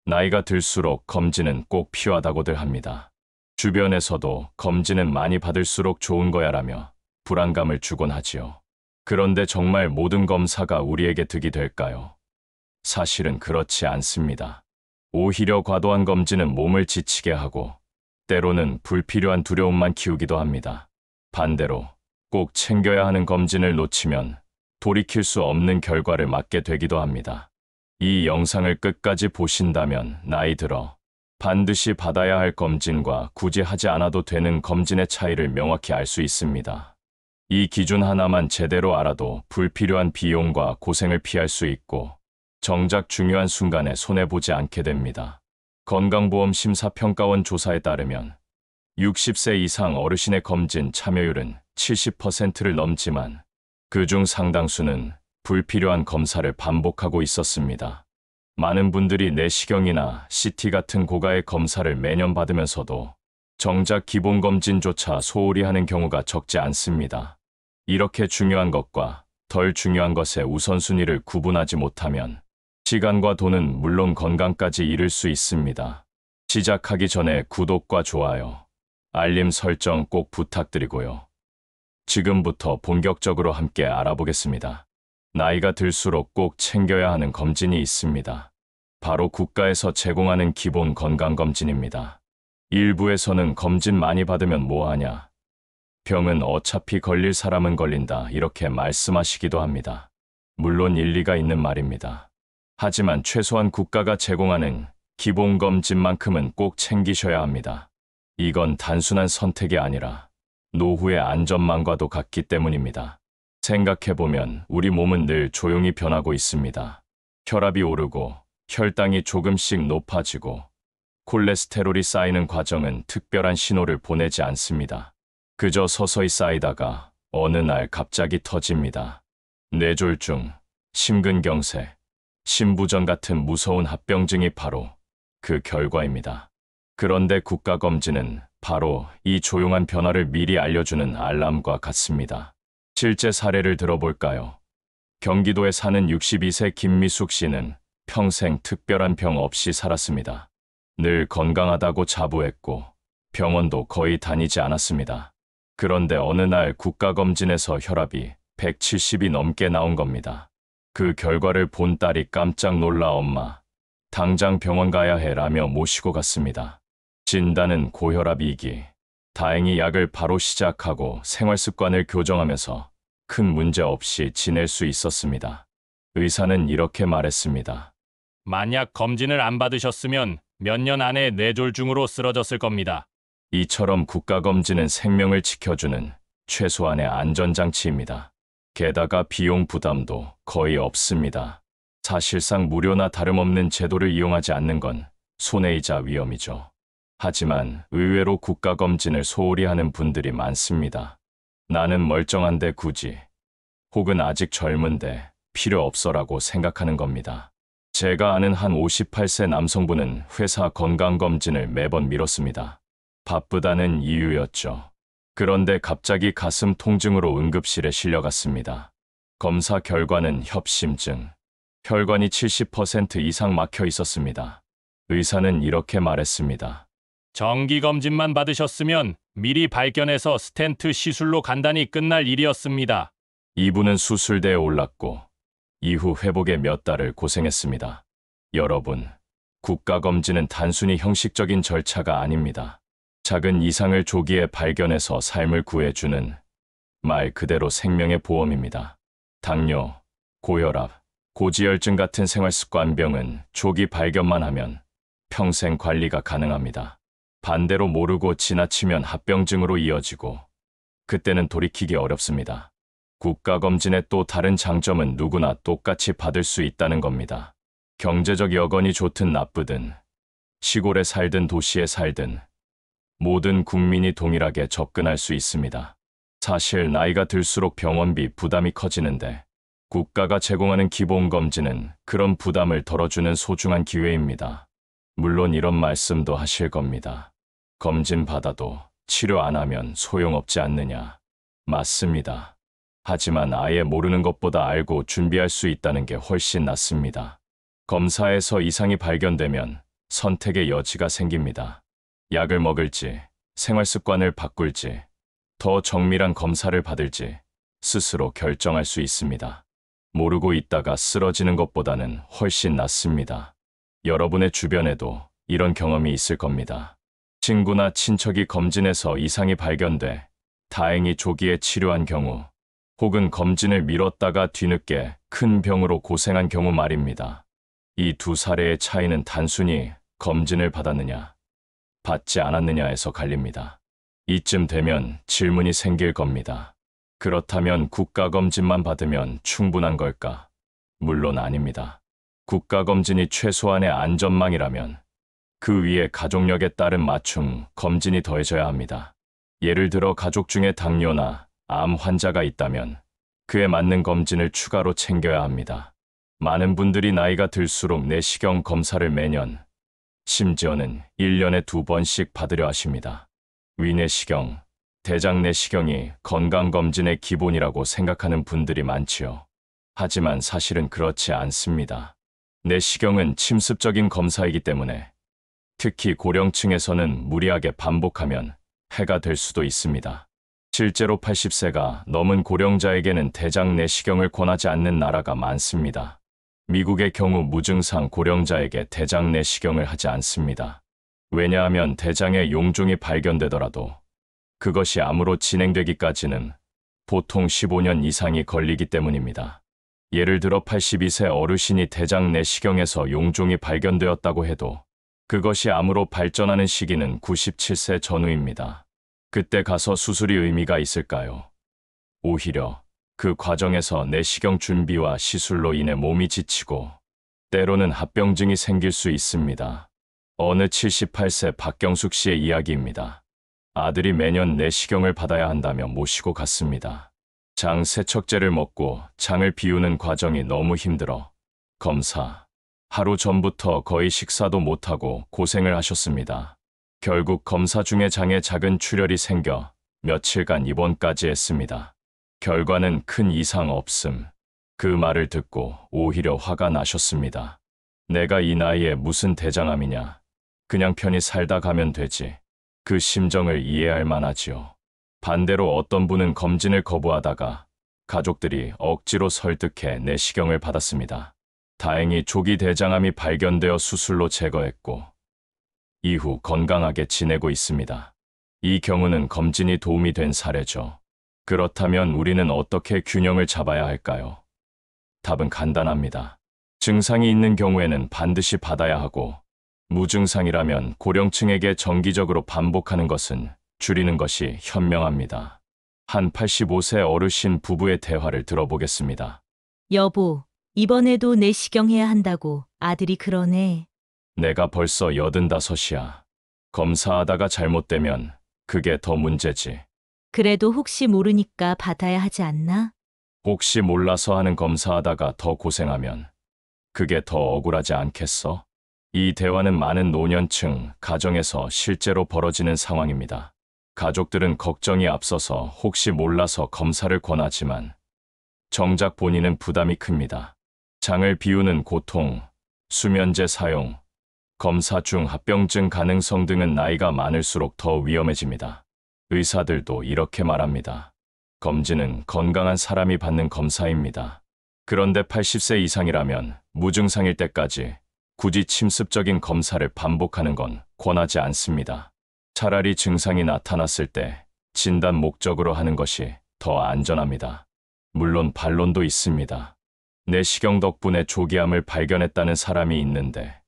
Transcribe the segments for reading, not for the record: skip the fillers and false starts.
나이가 들수록 검진은 꼭 필요하다고들 합니다. 주변에서도 검진은 많이 받을수록 좋은 거야라며 불안감을 주곤 하지요. 그런데 정말 모든 검사가 우리에게 득이 될까요? 사실은 그렇지 않습니다. 오히려 과도한 검진은 몸을 지치게 하고 때로는 불필요한 두려움만 키우기도 합니다. 반대로 꼭 챙겨야 하는 검진을 놓치면 돌이킬 수 없는 결과를 맞게 되기도 합니다. 이 영상을 끝까지 보신다면 나이 들어 반드시 받아야 할 검진과 굳이 하지 않아도 되는 검진의 차이를 명확히 알 수 있습니다. 이 기준 하나만 제대로 알아도 불필요한 비용과 고생을 피할 수 있고 정작 중요한 순간에 손해보지 않게 됩니다. 건강보험 심사평가원 조사에 따르면 60세 이상 어르신의 검진 참여율은 70%를 넘지만 그중 상당수는 불필요한 검사를 반복하고 있었습니다. 많은 분들이 내시경이나 CT 같은 고가의 검사를 매년 받으면서도 정작 기본검진조차 소홀히 하는 경우가 적지 않습니다. 이렇게 중요한 것과 덜 중요한 것의 우선순위를 구분하지 못하면 시간과 돈은 물론 건강까지 잃을 수 있습니다. 시작하기 전에 구독과 좋아요, 알림 설정 꼭 부탁드리고요. 지금부터 본격적으로 함께 알아보겠습니다. 나이가 들수록 꼭 챙겨야 하는 검진이 있습니다. 바로 국가에서 제공하는 기본 건강검진입니다. 일부에서는 검진 많이 받으면 뭐하냐, 병은 어차피 걸릴 사람은 걸린다 이렇게 말씀하시기도 합니다. 물론 일리가 있는 말입니다. 하지만 최소한 국가가 제공하는 기본검진만큼은 꼭 챙기셔야 합니다. 이건 단순한 선택이 아니라 노후의 안전망과도 같기 때문입니다. 생각해보면 우리 몸은 늘 조용히 변하고 있습니다. 혈압이 오르고 혈당이 조금씩 높아지고 콜레스테롤이 쌓이는 과정은 특별한 신호를 보내지 않습니다. 그저 서서히 쌓이다가 어느 날 갑자기 터집니다. 뇌졸중, 심근경색, 심부전 같은 무서운 합병증이 바로 그 결과입니다. 그런데 국가검진은 바로 이 조용한 변화를 미리 알려주는 알람과 같습니다. 실제 사례를 들어볼까요? 경기도에 사는 62세 김미숙 씨는 평생 특별한 병 없이 살았습니다. 늘 건강하다고 자부했고 병원도 거의 다니지 않았습니다. 그런데 어느 날 국가검진에서 혈압이 170이 넘게 나온 겁니다. 그 결과를 본 딸이 깜짝 놀라 엄마, 당장 병원 가야 해 라며 모시고 갔습니다. 진단은 고혈압 2기. 다행히 약을 바로 시작하고 생활 습관을 교정하면서 큰 문제 없이 지낼 수 있었습니다. 의사는 이렇게 말했습니다. 만약 검진을 안 받으셨으면 몇 년 안에 뇌졸중으로 쓰러졌을 겁니다. 이처럼 국가검진은 생명을 지켜주는 최소한의 안전장치입니다. 게다가 비용 부담도 거의 없습니다. 사실상 무료나 다름없는 제도를 이용하지 않는 건 손해이자 위험이죠. 하지만 의외로 국가검진을 소홀히 하는 분들이 많습니다. 나는 멀쩡한데 굳이, 혹은 아직 젊은데 필요 없어라고 생각하는 겁니다. 제가 아는 한 58세 남성분은 회사 건강검진을 매번 미뤘습니다. 바쁘다는 이유였죠. 그런데 갑자기 가슴 통증으로 응급실에 실려갔습니다. 검사 결과는 협심증, 혈관이 70% 이상 막혀 있었습니다. 의사는 이렇게 말했습니다. 정기검진만 받으셨으면 미리 발견해서 스텐트 시술로 간단히 끝날 일이었습니다. 이분은 수술대에 올랐고 이후 회복에 몇 달을 고생했습니다. 여러분, 국가검진은 단순히 형식적인 절차가 아닙니다. 작은 이상을 조기에 발견해서 삶을 구해주는 말 그대로 생명의 보험입니다. 당뇨, 고혈압, 고지혈증 같은 생활습관병은 조기 발견만 하면 평생 관리가 가능합니다. 반대로 모르고 지나치면 합병증으로 이어지고 그때는 돌이키기 어렵습니다. 국가검진의 또 다른 장점은 누구나 똑같이 받을 수 있다는 겁니다. 경제적 여건이 좋든 나쁘든, 시골에 살든 도시에 살든 모든 국민이 동일하게 접근할 수 있습니다. 사실 나이가 들수록 병원비 부담이 커지는데 국가가 제공하는 기본검진은 그런 부담을 덜어주는 소중한 기회입니다. 물론 이런 말씀도 하실 겁니다. 검진 받아도 치료 안 하면 소용없지 않느냐. 맞습니다. 하지만 아예 모르는 것보다 알고 준비할 수 있다는 게 훨씬 낫습니다. 검사에서 이상이 발견되면 선택의 여지가 생깁니다. 약을 먹을지, 생활 습관을 바꿀지, 더 정밀한 검사를 받을지 스스로 결정할 수 있습니다. 모르고 있다가 쓰러지는 것보다는 훨씬 낫습니다. 여러분의 주변에도 이런 경험이 있을 겁니다. 친구나 친척이 검진에서 이상이 발견돼 다행히 조기에 치료한 경우, 혹은 검진을 미뤘다가 뒤늦게 큰 병으로 고생한 경우 말입니다. 이 두 사례의 차이는 단순히 검진을 받았느냐, 받지 않았느냐에서 갈립니다. 이쯤 되면 질문이 생길 겁니다. 그렇다면 국가검진만 받으면 충분한 걸까? 물론 아닙니다. 국가검진이 최소한의 안전망이라면 그 위에 가족력에 따른 맞춤 검진이 더해져야 합니다. 예를 들어 가족 중에 당뇨나 암 환자가 있다면 그에 맞는 검진을 추가로 챙겨야 합니다. 많은 분들이 나이가 들수록 내시경 검사를 매년, 심지어는 1년에 2번씩 받으려 하십니다. 위내시경, 대장내시경이 건강검진의 기본이라고 생각하는 분들이 많지요. 하지만 사실은 그렇지 않습니다. 내시경은 침습적인 검사이기 때문에 특히 고령층에서는 무리하게 반복하면 해가 될 수도 있습니다. 실제로 80세가 넘은 고령자에게는 대장 내시경을 권하지 않는 나라가 많습니다. 미국의 경우 무증상 고령자에게 대장 내시경을 하지 않습니다. 왜냐하면 대장에 용종이 발견되더라도 그것이 암으로 진행되기까지는 보통 15년 이상이 걸리기 때문입니다. 예를 들어 82세 어르신이 대장 내시경에서 용종이 발견되었다고 해도 그것이 암으로 발전하는 시기는 97세 전후입니다. 그때 가서 수술이 의미가 있을까요? 오히려 그 과정에서 내시경 준비와 시술로 인해 몸이 지치고 때로는 합병증이 생길 수 있습니다. 어느 78세 박경숙 씨의 이야기입니다. 아들이 매년 내시경을 받아야 한다며 모시고 갔습니다. 장 세척제를 먹고 장을 비우는 과정이 너무 힘들어 검사, 하루 전부터 거의 식사도 못하고 고생을 하셨습니다. 결국 검사 중에 장에 작은 출혈이 생겨 며칠간 입원까지 했습니다. 결과는 큰 이상 없음. 그 말을 듣고 오히려 화가 나셨습니다. 내가 이 나이에 무슨 대장암이냐. 그냥 편히 살다 가면 되지. 그 심정을 이해할 만하지요. 반대로 어떤 분은 검진을 거부하다가 가족들이 억지로 설득해 내시경을 받았습니다. 다행히 조기 대장암이 발견되어 수술로 제거했고 이후 건강하게 지내고 있습니다. 이 경우는 검진이 도움이 된 사례죠. 그렇다면 우리는 어떻게 균형을 잡아야 할까요? 답은 간단합니다. 증상이 있는 경우에는 반드시 받아야 하고 무증상이라면 고령층에게 정기적으로 반복하는 것은 줄이는 것이 현명합니다. 한 85세 어르신 부부의 대화를 들어보겠습니다. 여보, 이번에도 내시경해야 한다고 아들이 그러네. 내가 벌써 85이야. 검사하다가 잘못되면 그게 더 문제지. 그래도 혹시 모르니까 받아야 하지 않나? 혹시 몰라서 하는 검사하다가 더 고생하면 그게 더 억울하지 않겠어? 이 대화는 많은 노년층 가정에서 실제로 벌어지는 상황입니다. 가족들은 걱정이 앞서서 혹시 몰라서 검사를 권하지만 정작 본인은 부담이 큽니다. 장을 비우는 고통, 수면제 사용, 검사 중 합병증 가능성 등은 나이가 많을수록 더 위험해집니다. 의사들도 이렇게 말합니다. 검진은 건강한 사람이 받는 검사입니다. 그런데 80세 이상이라면 무증상일 때까지 굳이 침습적인 검사를 반복하는 건 권하지 않습니다. 차라리 증상이 나타났을 때 진단 목적으로 하는 것이 더 안전합니다. 물론 반론도 있습니다. 내시경 덕분에 조기암을 발견했다는 사람이 있는데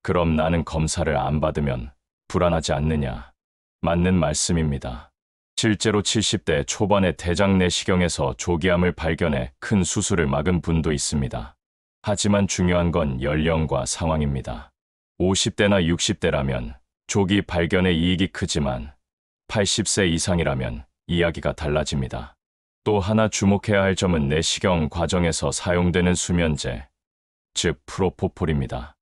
그럼 나는 검사를 안 받으면 불안하지 않느냐? 맞는 말씀입니다. 실제로 70대 초반의 대장 내시경에서 조기암을 발견해 큰 수술을 막은 분도 있습니다. 하지만 중요한 건 연령과 상황입니다. 50대나 60대라면 조기 발견의 이익이 크지만 80세 이상이라면 이야기가 달라집니다. 또 하나 주목해야 할 점은 내시경 과정에서 사용되는 수면제, 즉 프로포폴입니다.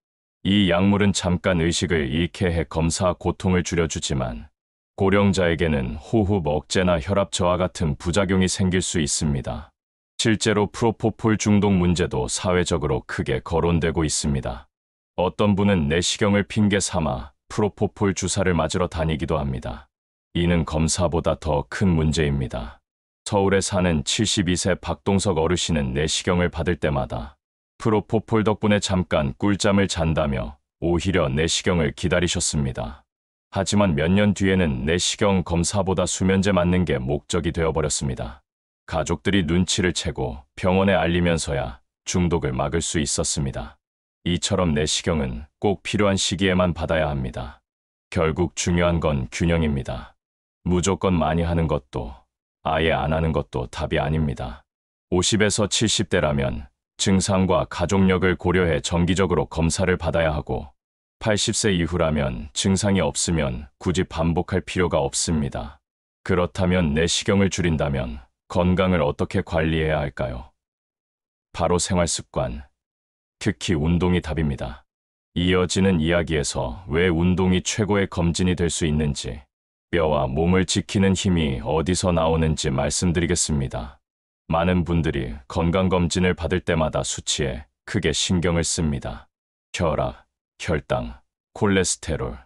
이 약물은 잠깐 의식을 잃게 해 검사 고통을 줄여주지만 고령자에게는 호흡 억제나 혈압 저하 같은 부작용이 생길 수 있습니다. 실제로 프로포폴 중독 문제도 사회적으로 크게 거론되고 있습니다. 어떤 분은 내시경을 핑계 삼아 프로포폴 주사를 맞으러 다니기도 합니다. 이는 검사보다 더 큰 문제입니다. 서울에 사는 72세 박동석 어르신은 내시경을 받을 때마다 프로포폴 덕분에 잠깐 꿀잠을 잔다며 오히려 내시경을 기다리셨습니다. 하지만 몇 년 뒤에는 내시경 검사보다 수면제 맞는 게 목적이 되어버렸습니다. 가족들이 눈치를 채고 병원에 알리면서야 중독을 막을 수 있었습니다. 이처럼 내시경은 꼭 필요한 시기에만 받아야 합니다. 결국 중요한 건 균형입니다. 무조건 많이 하는 것도 아예 안 하는 것도 답이 아닙니다. 50에서 70대라면 증상과 가족력을 고려해 정기적으로 검사를 받아야 하고 80세 이후라면 증상이 없으면 굳이 반복할 필요가 없습니다. 그렇다면 내시경을 줄인다면 건강을 어떻게 관리해야 할까요? 바로 생활습관, 특히 운동이 답입니다. 이어지는 이야기에서 왜 운동이 최고의 검진이 될 수 있는지, 뼈와 몸을 지키는 힘이 어디서 나오는지 말씀드리겠습니다. 많은 분들이 건강검진을 받을 때마다 수치에 크게 신경을 씁니다. 혈압, 혈당, 콜레스테롤,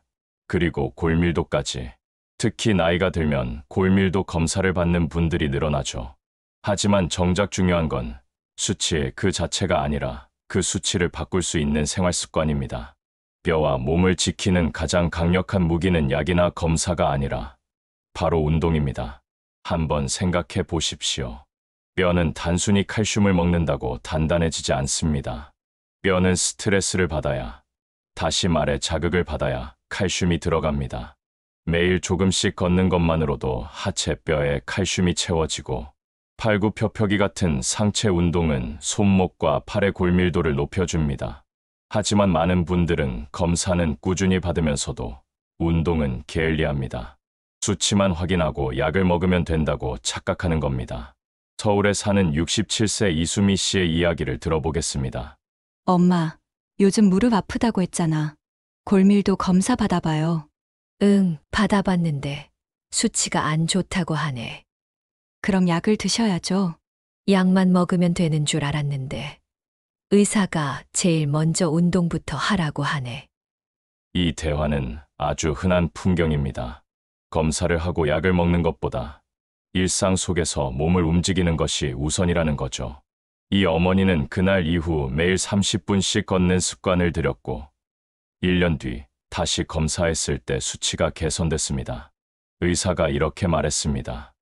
그리고 골밀도까지. 특히 나이가 들면 골밀도 검사를 받는 분들이 늘어나죠. 하지만 정작 중요한 건 수치 그 자체가 아니라 그 수치를 바꿀 수 있는 생활습관입니다. 뼈와 몸을 지키는 가장 강력한 무기는 약이나 검사가 아니라 바로 운동입니다. 한번 생각해 보십시오. 뼈는 단순히 칼슘을 먹는다고 단단해지지 않습니다. 뼈는 스트레스를 받아야, 다시 말해 자극을 받아야 칼슘이 들어갑니다. 매일 조금씩 걷는 것만으로도 하체 뼈에 칼슘이 채워지고 팔굽혀펴기 같은 상체 운동은 손목과 팔의 골밀도를 높여줍니다. 하지만 많은 분들은 검사는 꾸준히 받으면서도 운동은 게을리합니다. 수치만 확인하고 약을 먹으면 된다고 착각하는 겁니다. 서울에 사는 67세 이수미 씨의 이야기를 들어보겠습니다. 엄마, 요즘 무릎 아프다고 했잖아. 골밀도 검사 받아봐요. 응, 받아봤는데 수치가 안 좋다고 하네. 그럼 약을 드셔야죠. 약만 먹으면 되는 줄 알았는데 의사가 제일 먼저 운동부터 하라고 하네. 이 대화는 아주 흔한 풍경입니다. 검사를 하고 약을 먹는 것보다 일상 속에서 몸을 움직이는 것이 우선이라는 거죠. 이 어머니는 그날 이후 매일 30분씩 걷는 습관을 들였고 1년 뒤 다시 검사했을 때 수치가 개선됐습니다. 의사가 이렇게 말했습니다.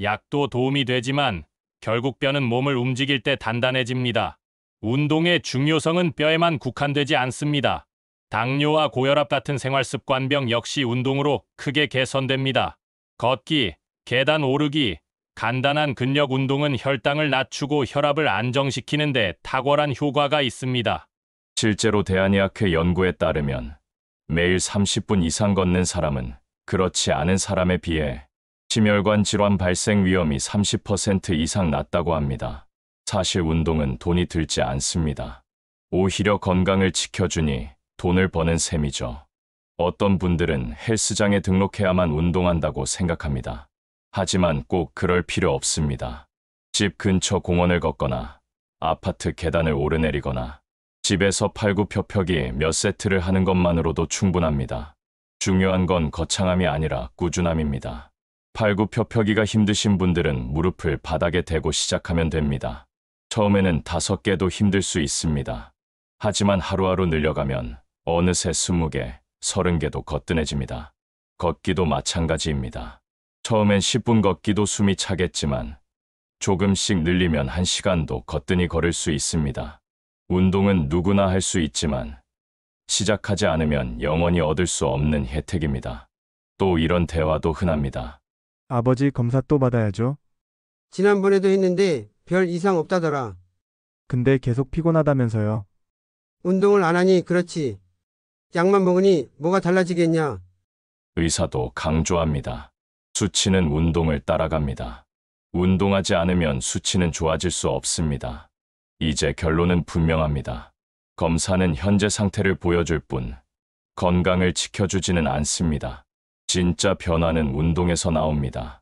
약도 도움이 되지만 결국 뼈는 몸을 움직일 때 단단해집니다. 운동의 중요성은 뼈에만 국한되지 않습니다. 당뇨와 고혈압 같은 생활습관병 역시 운동으로 크게 개선됩니다. 걷기, 계단 오르기, 간단한 근력 운동은 혈당을 낮추고 혈압을 안정시키는 데 탁월한 효과가 있습니다. 실제로 대한의학회 연구에 따르면 매일 30분 이상 걷는 사람은 그렇지 않은 사람에 비해 심혈관 질환 발생 위험이 30% 이상 낮다고 합니다. 사실 운동은 돈이 들지 않습니다. 오히려 건강을 지켜주니 돈을 버는 셈이죠. 어떤 분들은 헬스장에 등록해야만 운동한다고 생각합니다. 하지만 꼭 그럴 필요 없습니다. 집 근처 공원을 걷거나 아파트 계단을 오르내리거나 집에서 팔굽혀펴기 몇 세트를 하는 것만으로도 충분합니다. 중요한 건 거창함이 아니라 꾸준함입니다. 팔굽혀펴기가 힘드신 분들은 무릎을 바닥에 대고 시작하면 됩니다. 처음에는 5개도 힘들 수 있습니다. 하지만 하루하루 늘려가면 어느새 20개, 30개도 거뜬해집니다. 걷기도 마찬가지입니다. 처음엔 10분 걷기도 숨이 차겠지만 조금씩 늘리면 1시간도 거뜬히 걸을 수 있습니다. 운동은 누구나 할 수 있지만 시작하지 않으면 영원히 얻을 수 없는 혜택입니다. 또 이런 대화도 흔합니다. 아버지 검사 또 받아야죠. 지난번에도 했는데 별 이상 없다더라. 근데 계속 피곤하다면서요. 운동을 안 하니 그렇지. 약만 먹으니 뭐가 달라지겠냐. 의사도 강조합니다. 수치는 운동을 따라갑니다. 운동하지 않으면 수치는 좋아질 수 없습니다. 이제 결론은 분명합니다. 검사는 현재 상태를 보여줄 뿐 건강을 지켜주지는 않습니다. 진짜 변화는 운동에서 나옵니다.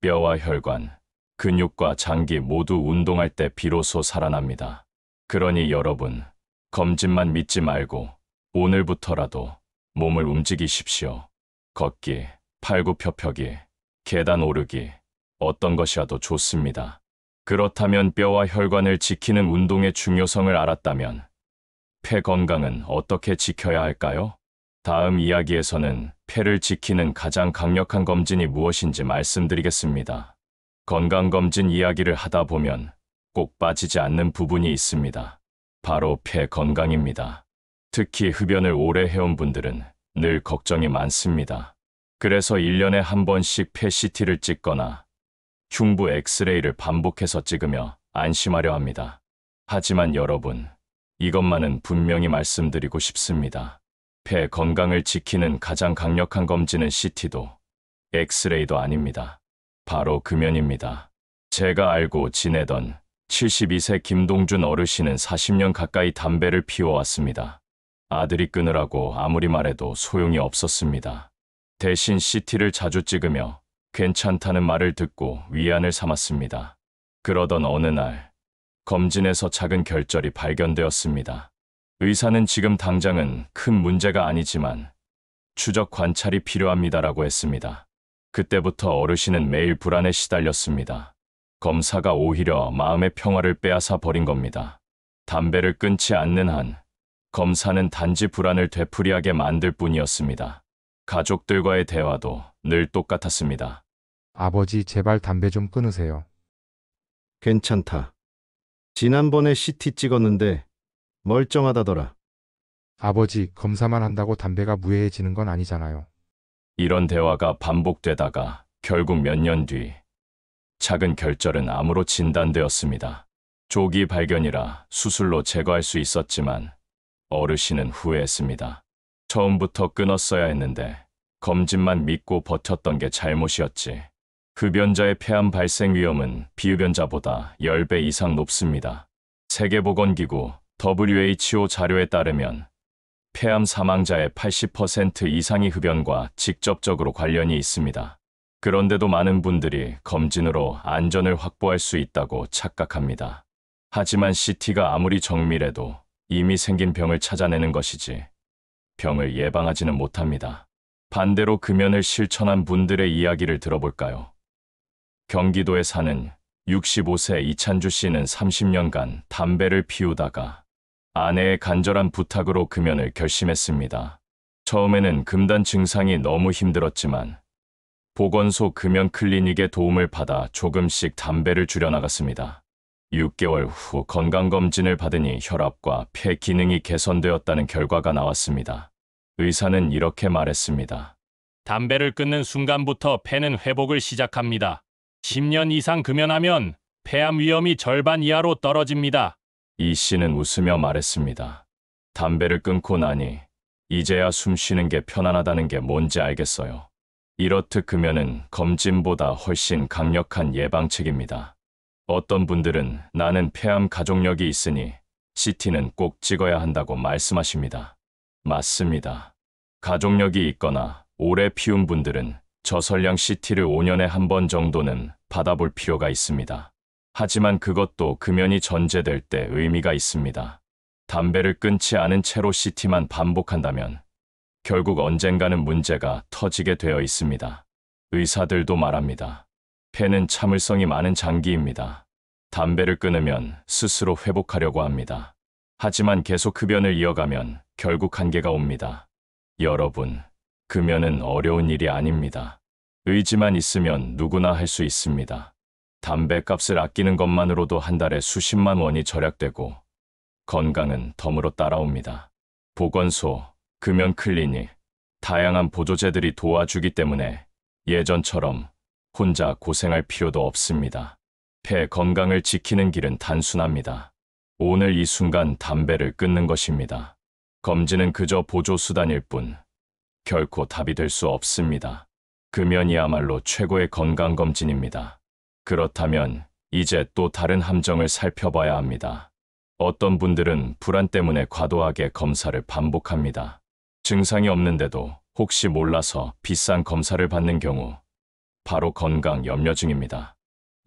뼈와 혈관, 근육과 장기 모두 운동할 때 비로소 살아납니다. 그러니 여러분, 검진만 믿지 말고 오늘부터라도 몸을 움직이십시오. 걷기, 팔굽혀펴기, 계단 오르기, 어떤 것이라도 좋습니다. 그렇다면 뼈와 혈관을 지키는 운동의 중요성을 알았다면 폐 건강은 어떻게 지켜야 할까요? 다음 이야기에서는 폐를 지키는 가장 강력한 검진이 무엇인지 말씀드리겠습니다. 건강검진 이야기를 하다 보면 꼭 빠지지 않는 부분이 있습니다. 바로 폐 건강입니다. 특히 흡연을 오래 해온 분들은 늘 걱정이 많습니다. 그래서 1년에 한 번씩 폐 CT를 찍거나 흉부 엑스레이를 반복해서 찍으며 안심하려 합니다. 하지만 여러분, 이것만은 분명히 말씀드리고 싶습니다. 폐 건강을 지키는 가장 강력한 검진은 CT도 엑스레이도 아닙니다. 바로 금연입니다. 제가 알고 지내던 72세 김동준 어르신은 40년 가까이 담배를 피워왔습니다. 아들이 끊으라고 아무리 말해도 소용이 없었습니다. 대신 CT를 자주 찍으며 괜찮다는 말을 듣고 위안을 삼았습니다. 그러던 어느 날 검진에서 작은 결절이 발견되었습니다. 의사는 지금 당장은 큰 문제가 아니지만 추적 관찰이 필요합니다라고 했습니다. 그때부터 어르신은 매일 불안에 시달렸습니다. 검사가 오히려 마음의 평화를 빼앗아 버린 겁니다. 담배를 끊지 않는 한 검사는 단지 불안을 되풀이하게 만들 뿐이었습니다. 가족들과의 대화도 늘 똑같았습니다. 아버지, 제발 담배 좀 끊으세요. 괜찮다. 지난번에 CT 찍었는데 멀쩡하다더라. 아버지, 검사만 한다고 담배가 무해해지는 건 아니잖아요. 이런 대화가 반복되다가 결국 몇 년 뒤 작은 결절은 암으로 진단되었습니다. 조기 발견이라 수술로 제거할 수 있었지만 어르신은 후회했습니다. 처음부터 끊었어야 했는데 검진만 믿고 버텼던 게 잘못이었지. 흡연자의 폐암 발생 위험은 비흡연자보다 10배 이상 높습니다. 세계보건기구 WHO 자료에 따르면 폐암 사망자의 80% 이상이 흡연과 직접적으로 관련이 있습니다. 그런데도 많은 분들이 검진으로 안전을 확보할 수 있다고 착각합니다. 하지만 CT가 아무리 정밀해도 이미 생긴 병을 찾아내는 것이지 병을 예방하지는 못합니다. 반대로 금연을 실천한 분들의 이야기를 들어볼까요? 경기도에 사는 65세 이찬주 씨는 30년간 담배를 피우다가 아내의 간절한 부탁으로 금연을 결심했습니다. 처음에는 금단 증상이 너무 힘들었지만 보건소 금연 클리닉의 도움을 받아 조금씩 담배를 줄여나갔습니다. 6개월 후 건강검진을 받으니 혈압과 폐 기능이 개선되었다는 결과가 나왔습니다. 의사는 이렇게 말했습니다. 담배를 끊는 순간부터 폐는 회복을 시작합니다. 10년 이상 금연하면 폐암 위험이 절반 이하로 떨어집니다. 이 씨는 웃으며 말했습니다. 담배를 끊고 나니 이제야 숨 쉬는 게 편안하다는 게 뭔지 알겠어요. 이렇듯 금연은 검진보다 훨씬 강력한 예방책입니다. 어떤 분들은 나는 폐암 가족력이 있으니 CT는 꼭 찍어야 한다고 말씀하십니다. 맞습니다. 가족력이 있거나 오래 피운 분들은 저설량 CT를 5년에 한 번 정도는 받아볼 필요가 있습니다. 하지만 그것도 금연이 전제될 때 의미가 있습니다. 담배를 끊지 않은 채로 CT만 반복한다면 결국 언젠가는 문제가 터지게 되어 있습니다. 의사들도 말합니다. 폐는 참을성이 많은 장기입니다. 담배를 끊으면 스스로 회복하려고 합니다. 하지만 계속 흡연을 이어가면 결국 한계가 옵니다. 여러분, 금연은 어려운 일이 아닙니다. 의지만 있으면 누구나 할 수 있습니다. 담배값을 아끼는 것만으로도 한 달에 수십만 원이 절약되고 건강은 덤으로 따라옵니다. 보건소, 금연 클리닉, 다양한 보조제들이 도와주기 때문에 예전처럼 혼자 고생할 필요도 없습니다. 폐 건강을 지키는 길은 단순합니다. 오늘 이 순간 담배를 끊는 것입니다. 검진은 그저 보조수단일 뿐 결코 답이 될 수 없습니다. 금연이야말로 최고의 건강검진입니다. 그렇다면 이제 또 다른 함정을 살펴봐야 합니다. 어떤 분들은 불안 때문에 과도하게 검사를 반복합니다. 증상이 없는데도 혹시 몰라서 비싼 검사를 받는 경우 바로 건강염려증입니다.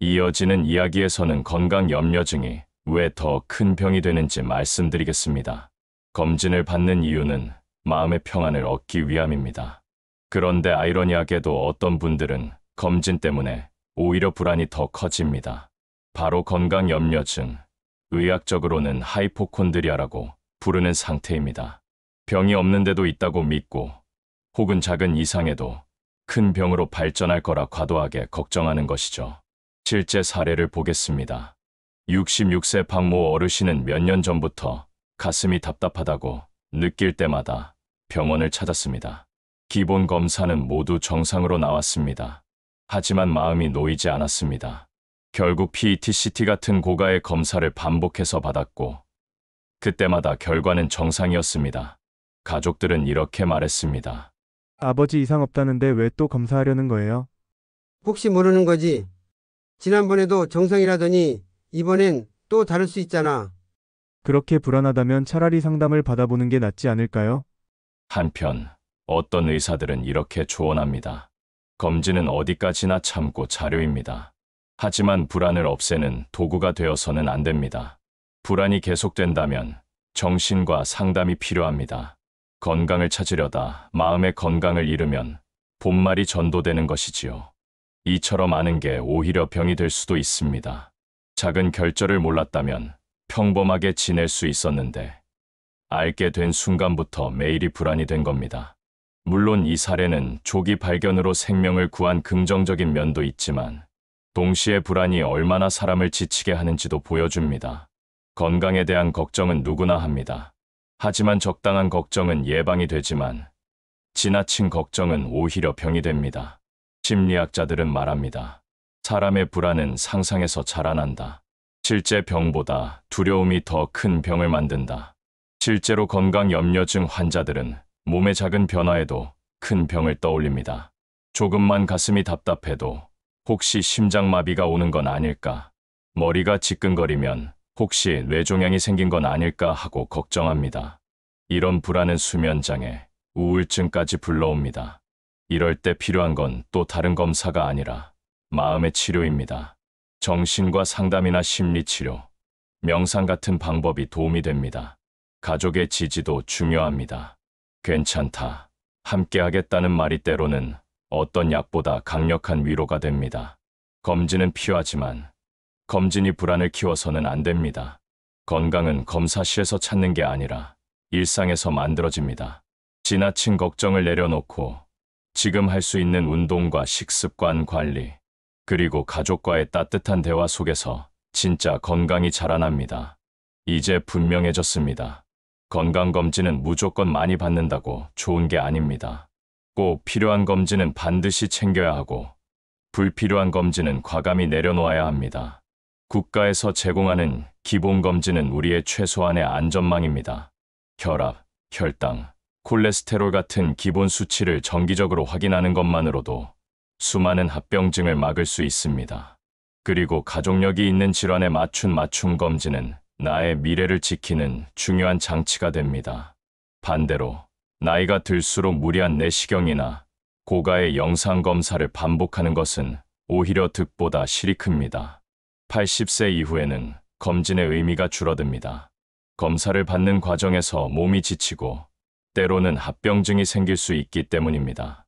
이어지는 이야기에서는 건강염려증이 왜 더 큰 병이 되는지 말씀드리겠습니다. 검진을 받는 이유는 마음의 평안을 얻기 위함입니다. 그런데 아이러니하게도 어떤 분들은 검진 때문에 오히려 불안이 더 커집니다. 바로 건강염려증, 의학적으로는 하이포콘드리아라고 부르는 상태입니다. 병이 없는데도 있다고 믿고 혹은 작은 이상에도 큰 병으로 발전할 거라 과도하게 걱정하는 것이죠. 실제 사례를 보겠습니다. 66세 박모 어르신은 몇 년 전부터 가슴이 답답하다고 느낄 때마다 병원을 찾았습니다. 기본 검사는 모두 정상으로 나왔습니다. 하지만 마음이 놓이지 않았습니다. 결국 PET, CT 같은 고가의 검사를 반복해서 받았고 그때마다 결과는 정상이었습니다. 가족들은 이렇게 말했습니다. 아버지 이상 없다는데 왜 또 검사하려는 거예요? 혹시 모르는 거지. 지난번에도 정상이라더니 이번엔 또 다를 수 있잖아. 그렇게 불안하다면 차라리 상담을 받아보는 게 낫지 않을까요? 한편 어떤 의사들은 이렇게 조언합니다. 검진은 어디까지나 참고 자료입니다. 하지만 불안을 없애는 도구가 되어서는 안 됩니다. 불안이 계속된다면 정신과 상담이 필요합니다. 건강을 찾으려다 마음의 건강을 잃으면 본말이 전도되는 것이지요. 이처럼 아는 게 오히려 병이 될 수도 있습니다. 작은 결절을 몰랐다면 평범하게 지낼 수 있었는데 알게 된 순간부터 매일이 불안이 된 겁니다. 물론 이 사례는 조기 발견으로 생명을 구한 긍정적인 면도 있지만 동시에 불안이 얼마나 사람을 지치게 하는지도 보여줍니다. 건강에 대한 걱정은 누구나 합니다. 하지만 적당한 걱정은 예방이 되지만 지나친 걱정은 오히려 병이 됩니다. 심리학자들은 말합니다. 사람의 불안은 상상에서 자라난다. 실제 병보다 두려움이 더 큰 병을 만든다. 실제로 건강염려증 환자들은 몸의 작은 변화에도 큰 병을 떠올립니다. 조금만 가슴이 답답해도 혹시 심장마비가 오는 건 아닐까? 머리가 지끈거리면 혹시 뇌종양이 생긴 건 아닐까 하고 걱정합니다. 이런 불안은 수면장애, 우울증까지 불러옵니다. 이럴 때 필요한 건 또 다른 검사가 아니라 마음의 치료입니다. 정신과 상담이나 심리치료, 명상 같은 방법이 도움이 됩니다. 가족의 지지도 중요합니다. 괜찮다, 함께하겠다는 말이 때로는 어떤 약보다 강력한 위로가 됩니다. 검진은 필요하지만 검진이 불안을 키워서는 안 됩니다. 건강은 검사실에서 찾는 게 아니라 일상에서 만들어집니다. 지나친 걱정을 내려놓고 지금 할 수 있는 운동과 식습관 관리, 그리고 가족과의 따뜻한 대화 속에서 진짜 건강이 자라납니다. 이제 분명해졌습니다. 건강검진은 무조건 많이 받는다고 좋은 게 아닙니다. 꼭 필요한 검진은 반드시 챙겨야 하고 불필요한 검진은 과감히 내려놓아야 합니다. 국가에서 제공하는 기본검진은 우리의 최소한의 안전망입니다. 혈압, 혈당, 콜레스테롤 같은 기본 수치를 정기적으로 확인하는 것만으로도 수많은 합병증을 막을 수 있습니다. 그리고 가족력이 있는 질환에 맞춤 검진은 나의 미래를 지키는 중요한 장치가 됩니다. 반대로 나이가 들수록 무리한 내시경이나 고가의 영상검사를 반복하는 것은 오히려 득보다 실이 큽니다. 80세 이후에는 검진의 의미가 줄어듭니다. 검사를 받는 과정에서 몸이 지치고 때로는 합병증이 생길 수 있기 때문입니다.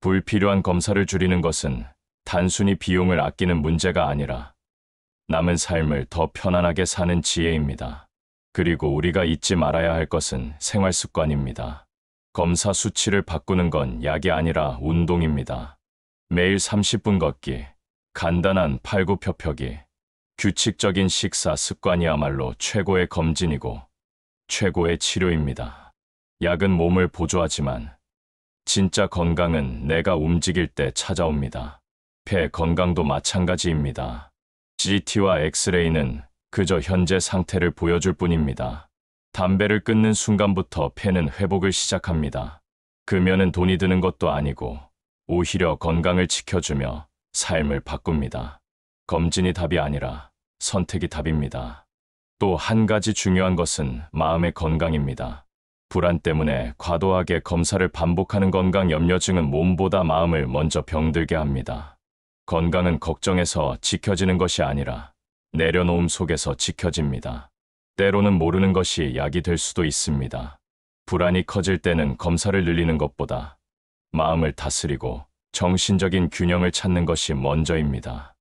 불필요한 검사를 줄이는 것은 단순히 비용을 아끼는 문제가 아니라 남은 삶을 더 편안하게 사는 지혜입니다. 그리고 우리가 잊지 말아야 할 것은 생활 습관입니다. 검사 수치를 바꾸는 건 약이 아니라 운동입니다. 매일 30분 걷기, 간단한 팔굽혀펴기, 규칙적인 식사 습관이야말로 최고의 검진이고 최고의 치료입니다. 약은 몸을 보조하지만 진짜 건강은 내가 움직일 때 찾아옵니다. 폐 건강도 마찬가지입니다. CT와 엑스레이는 그저 현재 상태를 보여줄 뿐입니다. 담배를 끊는 순간부터 폐는 회복을 시작합니다. 금연은 돈이 드는 것도 아니고 오히려 건강을 지켜주며 삶을 바꿉니다. 검진이 답이 아니라 선택이 답입니다. 또 한 가지 중요한 것은 마음의 건강입니다. 불안 때문에 과도하게 검사를 반복하는 건강염려증은 몸보다 마음을 먼저 병들게 합니다. 건강은 걱정에서 지켜지는 것이 아니라 내려놓음 속에서 지켜집니다. 때로는 모르는 것이 약이 될 수도 있습니다. 불안이 커질 때는 검사를 늘리는 것보다 마음을 다스리고 정신적인 균형을 찾는 것이 먼저입니다.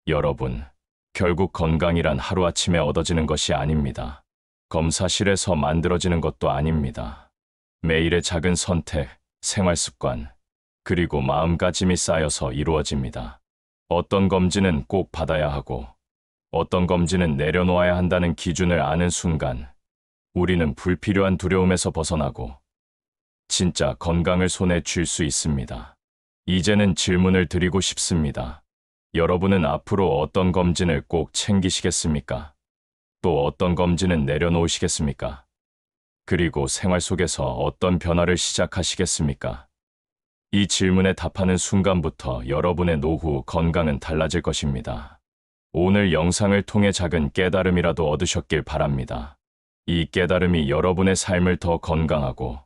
여러분, 결국 건강이란 하루아침에 얻어지는 것이 아닙니다. 검사실에서 만들어지는 것도 아닙니다. 매일의 작은 선택, 생활 습관, 그리고 마음가짐이 쌓여서 이루어집니다. 어떤 검진은 꼭 받아야 하고 어떤 검진은 내려놓아야 한다는 기준을 아는 순간 우리는 불필요한 두려움에서 벗어나고 진짜 건강을 손에 쥘 수 있습니다. 이제는 질문을 드리고 싶습니다. 여러분은 앞으로 어떤 검진을 꼭 챙기시겠습니까? 또 어떤 검진은 내려놓으시겠습니까? 그리고 생활 속에서 어떤 변화를 시작하시겠습니까? 이 질문에 답하는 순간부터 여러분의 노후 건강은 달라질 것입니다. 오늘 영상을 통해 작은 깨달음이라도 얻으셨길 바랍니다. 이 깨달음이 여러분의 삶을 더 건강하고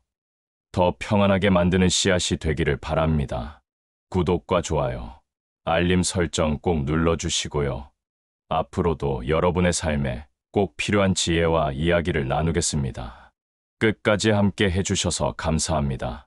더 평안하게 만드는 씨앗이 되기를 바랍니다. 구독과 좋아요, 알림 설정 꼭 눌러주시고요. 앞으로도 여러분의 삶에 꼭 필요한 지혜와 이야기를 나누겠습니다. 끝까지 함께 해주셔서 감사합니다.